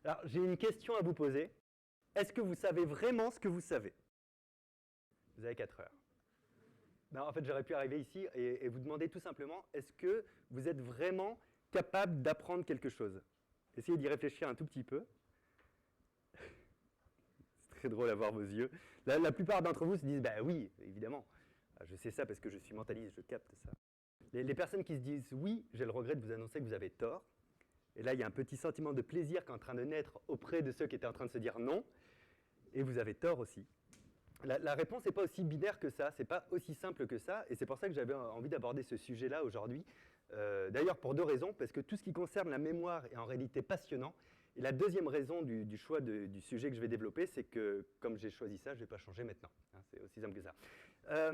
Alors, j'ai une question à vous poser. Est-ce que vous savez vraiment ce que vous savez? Vous avez 4 heures. Ben, en fait, j'aurais pu arriver ici et vous demander tout simplement, est-ce que vous êtes vraiment capable d'apprendre quelque chose? Essayez d'y réfléchir un tout petit peu. C'est très drôle à voir vos yeux. La plupart d'entre vous se disent, bah oui, évidemment. Je sais ça parce que je suis mentaliste, je capte ça. Les personnes qui se disent oui, j'ai le regret de vous annoncer que vous avez tort. Et là, il y a un petit sentiment de plaisir qui est en train de naître auprès de ceux qui étaient en train de se dire non. Et vous avez tort aussi. La réponse n'est pas aussi binaire que ça, c'est pas aussi simple que ça, et c'est pour ça que j'avais envie d'aborder ce sujet-là aujourd'hui. D'ailleurs, pour 2 raisons, parce que tout ce qui concerne la mémoire est en réalité passionnant, et la deuxième raison du choix du sujet que je vais développer, c'est que, comme j'ai choisi ça, je ne vais pas changer maintenant. Hein, c'est aussi simple que ça.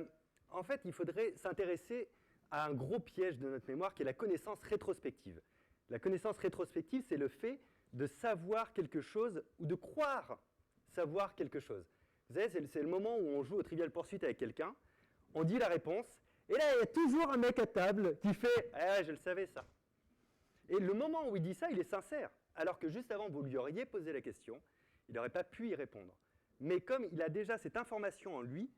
En fait, il faudrait s'intéresser à un gros piège de notre mémoire qui est la connaissance rétrospective. La connaissance rétrospective, c'est le fait de savoir quelque chose ou de croire savoir quelque chose. Vous savez, c'est le moment où on joue au Trivial Pursuit avec quelqu'un, on dit la réponse, et là, il y a toujours un mec à table qui fait « Ah, je le savais ça ». Et le moment où il dit ça, il est sincère, alors que juste avant, vous lui auriez posé la question, il n'aurait pas pu y répondre. Mais comme il a déjà cette information en lui,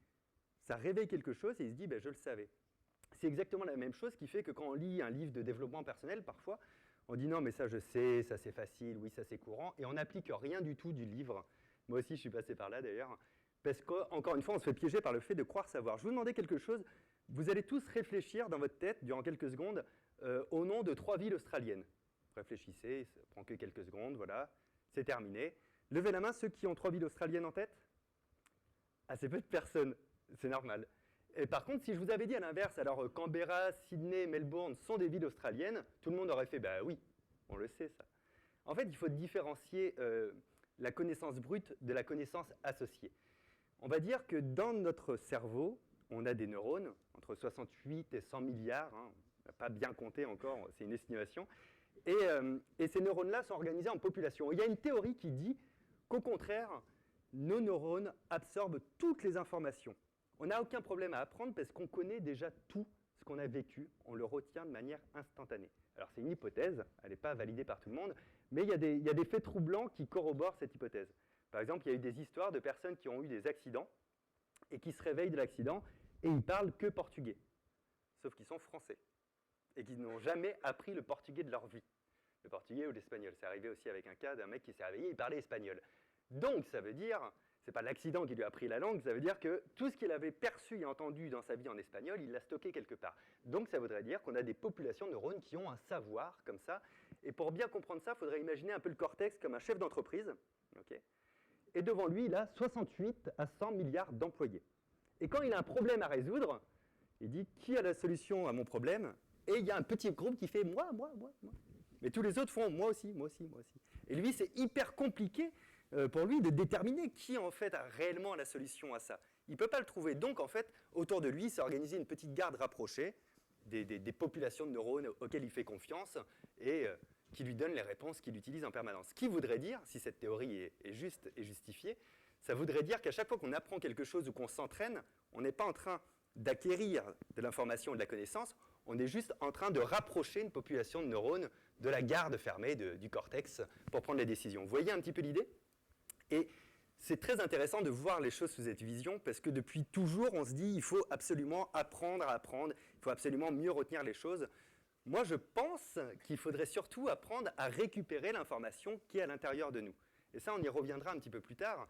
ça réveille quelque chose et il se dit « je le savais ». C'est exactement la même chose qui fait que quand on lit un livre de développement personnel, parfois, on dit « Non, mais ça je sais, ça c'est facile, oui, ça c'est courant », et on n'applique rien du tout du livre. Moi aussi, je suis passé par là d'ailleurs. Parce qu'encore une fois, on se fait piéger par le fait de croire savoir. Je vous demandais quelque chose. Vous allez tous réfléchir dans votre tête, durant quelques secondes, au nom de 3 villes australiennes. Réfléchissez, ça prend que quelques secondes, voilà. C'est terminé. Levez la main ceux qui ont 3 villes australiennes en tête. Assez peu de personnes, c'est normal. Et par contre, si je vous avais dit à l'inverse, alors Canberra, Sydney, Melbourne sont des villes australiennes, tout le monde aurait fait, bah oui, on le sait ça. En fait, il faut différencier la connaissance brute de la connaissance associée. On va dire que dans notre cerveau, on a des neurones, entre 68 et 100 milliards, hein, on n'a pas bien compté encore, c'est une estimation, et ces neurones-là sont organisés en populations. Il y a une théorie qui dit qu'au contraire, nos neurones absorbent toutes les informations. On n'a aucun problème à apprendre parce qu'on connaît déjà tout ce qu'on a vécu, on le retient de manière instantanée. Alors c'est une hypothèse, elle n'est pas validée par tout le monde, mais il y a des faits troublants qui corroborent cette hypothèse. Par exemple, il y a eu des histoires de personnes qui ont eu des accidents et qui se réveillent de l'accident et ils parlent que portugais, sauf qu'ils sont français et qu'ils n'ont jamais appris le portugais de leur vie. Le portugais ou l'espagnol. C'est arrivé aussi avec un cas d'un mec qui s'est réveillé et il parlait espagnol. Donc ça veut dire, c'est pas l'accident qui lui a appris la langue, ça veut dire que tout ce qu'il avait perçu et entendu dans sa vie en espagnol, il l'a stocké quelque part. Donc ça voudrait dire qu'on a des populations de neurones qui ont un savoir comme ça. Et pour bien comprendre ça, il faudrait imaginer un peu le cortex comme un chef d'entreprise. Okay, et devant lui, il a 68 à 100 milliards d'employés. Et quand il a un problème à résoudre, il dit « Qui a la solution à mon problème ?» Et il y a un petit groupe qui fait « Moi, moi, moi, moi ». Mais tous les autres font « Moi aussi, moi aussi, moi aussi ». Et lui, c'est hyper compliqué pour lui de déterminer qui, en fait, a réellement la solution à ça. Il ne peut pas le trouver. Donc, en fait, autour de lui, s'est organisé une petite garde rapprochée des populations de neurones auxquelles il fait confiance et qui lui donnent les réponses qu'il utilise en permanence. Ce qui voudrait dire, si cette théorie est juste et justifiée, ça voudrait dire qu'à chaque fois qu'on apprend quelque chose ou qu'on s'entraîne, on n'est pas en train d'acquérir de l'information ou de la connaissance, on est juste en train de rapprocher une population de neurones de la garde fermée du cortex pour prendre les décisions. Vous voyez un petit peu l'idée? Et c'est très intéressant de voir les choses sous cette vision parce que depuis toujours, on se dit il faut absolument apprendre à apprendre, il faut absolument mieux retenir les choses. Moi, je pense qu'il faudrait surtout apprendre à récupérer l'information qui est à l'intérieur de nous. Et ça, on y reviendra un petit peu plus tard.